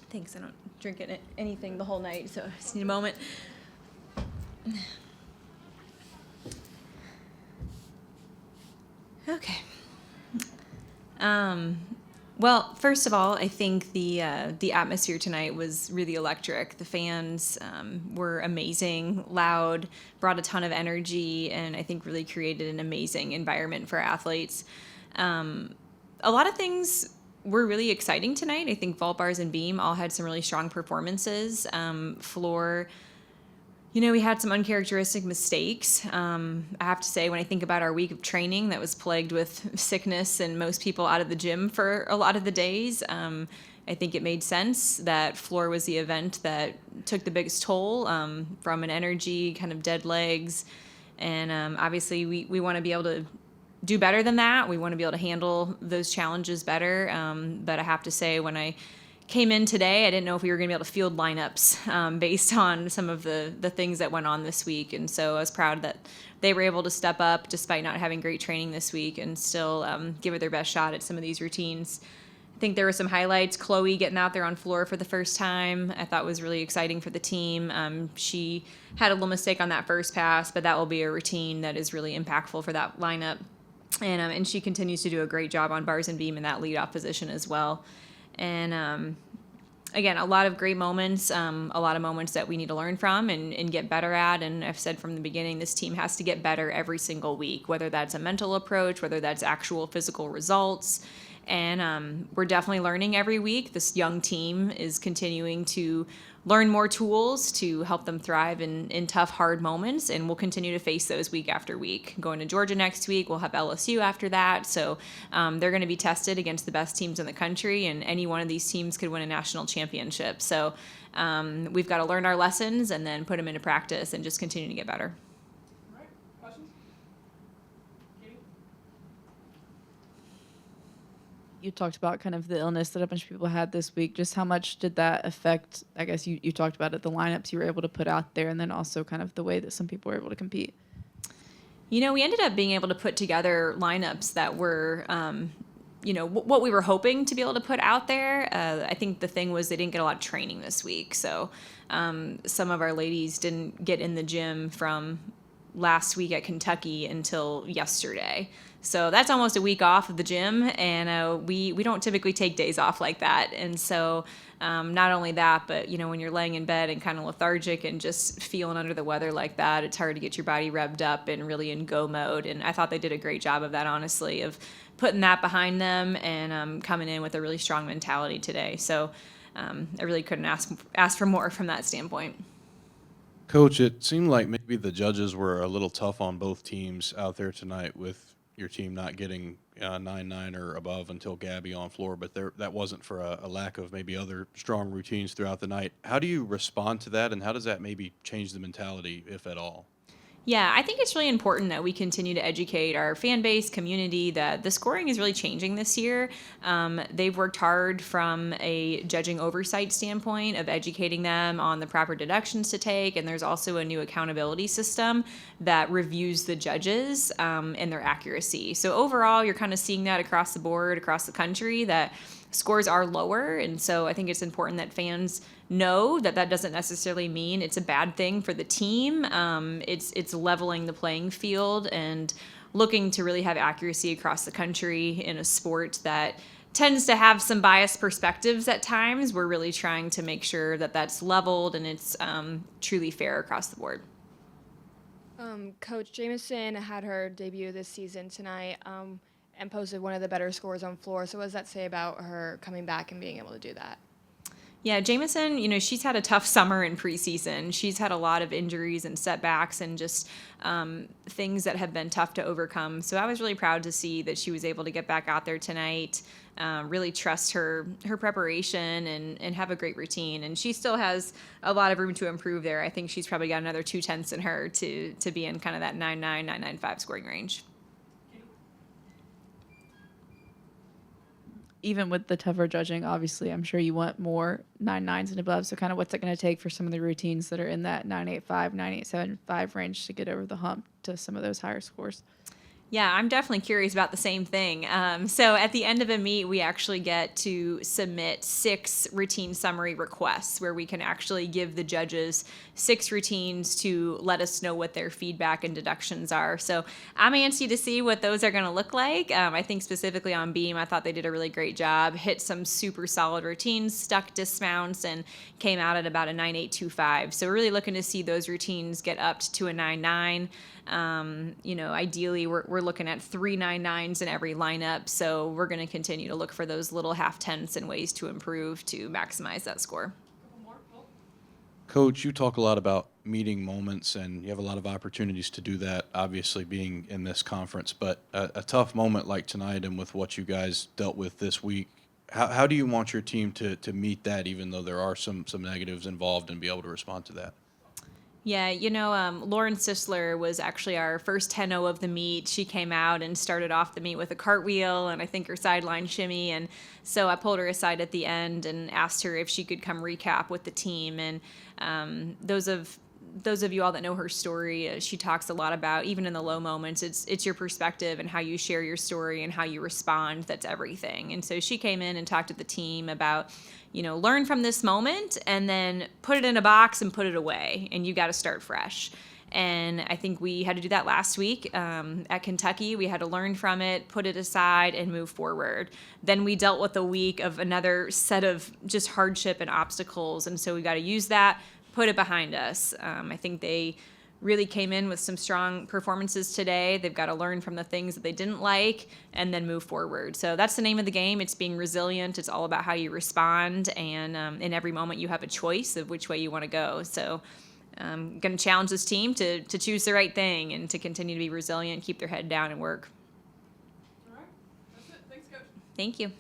Thanks. I don't drink anything the whole night, so I just need a moment. Okay. Well, first of all, I think the atmosphere tonight was really electric. The fans were amazing, loud, brought a ton of energy, and I think really created an amazing environment for athletes. A lot of things were really exciting tonight. I think vault, bars, and beam all had some really strong performances. Floor, we had some uncharacteristic mistakes. I have to say, when I think about our week of training that was plagued with sickness and most people out of the gym for a lot of the days, I think it made sense that floor was the event that took the biggest toll from an energy, kind of dead legs. And obviously, we want to be able to do better than that. We want to be able to handle those challenges better. But I have to say, when I came in today, I didn't know if we were going to be able to field lineups based on some of the things that went on this week. And so I was proud that they were able to step up despite not having great training this week and still give it their best shot at some of these routines. I think there were some highlights. Chloe getting out there on floor for the first time, I thought was really exciting for the team. She had a little mistake on that first pass, but that will be a routine that is really impactful for that lineup. And she continues to do a great job on bars and beam in that leadoff position as well. And again, a lot of great moments, a lot of moments that we need to learn from and get better at. And I've said from the beginning, this team has to get better every single week, whether that's a mental approach, whether that's actual physical results. And we're definitely learning every week. This young team is continuing to learn more tools to help them thrive in tough, hard moments. And we'll continue to face those week after week. Going to Georgia next week, we'll have LSU after that. So they're going to be tested against the best teams in the country. And any one of these teams could win a national championship. So we've got to learn our lessons and then put them into practice and just continue to get better. You talked about kind of the illness that a bunch of people had this week. Just how much did that affect, I guess you talked about it, the lineups you were able to put out there, and then also kind of the way that some people were able to compete? We ended up being able to put together lineups that were, what we were hoping to be able to put out there. I think the thing was they didn't get a lot of training this week. So some of our ladies didn't get in the gym from last week at Kentucky until yesterday. So that's almost a week off of the gym, and we don't typically take days off like that. And so not only that, but when you're laying in bed and kind of lethargic and just feeling under the weather like that, it's hard to get your body revved up and really in go mode. And I thought they did a great job of that, honestly, of putting that behind them and coming in with a really strong mentality today. So I really couldn't ask for more from that standpoint. Coach, it seemed like maybe the judges were a little tough on both teams out there tonight with your team not getting 9-9 or above until Gabby on floor, but that wasn't for a lack of maybe other strong routines throughout the night. How do you respond to that, and how does that maybe change the mentality, if at all? Yeah, I think it's really important that we continue to educate our fan base, community, that the scoring is really changing this year. They've worked hard from a judging oversight standpoint of educating them on the proper deductions to take, and there's also a new accountability system that reviews the judges and their accuracy. So overall, you're kind of seeing that across the board, across the country, that scores are lower, and so I think it's important that fans know that doesn't necessarily mean it's a bad thing for the team. It's leveling the playing field and looking to really have accuracy across the country in a sport that tends to have some biased perspectives at times. We're really trying to make sure that that's leveled and it's truly fair across the board. Coach Jamison had her debut this season tonight and posted one of the better scores on floor. So what does that say about her coming back and being able to do that? Yeah, Jamison, she's had a tough summer in preseason. She's had a lot of injuries and setbacks and just things that have been tough to overcome. So I was really proud to see that she was able to get back out there tonight, really trust her preparation and have a great routine. And she still has a lot of room to improve there. I think she's probably got another 2/10 in her to be in kind of that 9.9, 9.95 scoring range. Even with the tougher judging, obviously, I'm sure you want more 9.9s and above. So kind of what's it going to take for some of the routines that are in that 9.85, 9.875 range to get over the hump to some of those higher scores? Yeah, I'm definitely curious about the same thing. So at the end of a meet, we actually get to submit 6 routine summary requests where we can actually give the judges 6 routines to let us know what their feedback and deductions are. So I'm antsy to see what those are going to look like. I think specifically on beam, I thought they did a really great job, hit some super solid routines, stuck dismounts, and came out at about a 9.825. So we're really looking to see those routines get up to a 9.9. Ideally we're looking at 3 9.9s in every lineup. So we're going to continue to look for those little half tenths and ways to improve to maximize that score. Coach, you talk a lot about meeting moments, and you have a lot of opportunities to do that, obviously being in this conference. But a tough moment like tonight and with what you guys dealt with this week, how do you want your team to meet that, even though there are some negatives involved, and be able to respond to that? Yeah, Lauren Sisler was actually our first 10-0 of the meet. She came out and started off the meet with a cartwheel and I think her sideline shimmy. And so I pulled her aside at the end and asked her if she could come recap with the team. And those of you all that know her story, she talks a lot about, even in the low moments, it's your perspective and how you share your story and how you respond. That's everything. And so she came in and talked to the team about, learn from this moment and then put it in a box and put it away. And you got to start fresh. And I think we had to do that last week at Kentucky. We had to learn from it, put it aside, and move forward. Then we dealt with a week of another set of just hardship and obstacles. And so we got to use that, put it behind us. I think they really came in with some strong performances today. They've got to learn from the things that they didn't like and then move forward. So that's the name of the game. It's being resilient. It's all about how you respond. And in every moment you have a choice of which way you want to go. So I'm going to challenge this team to choose the right thing and to continue to be resilient, keep their head down and work. All right. That's it. Thanks, Coach. Thank you.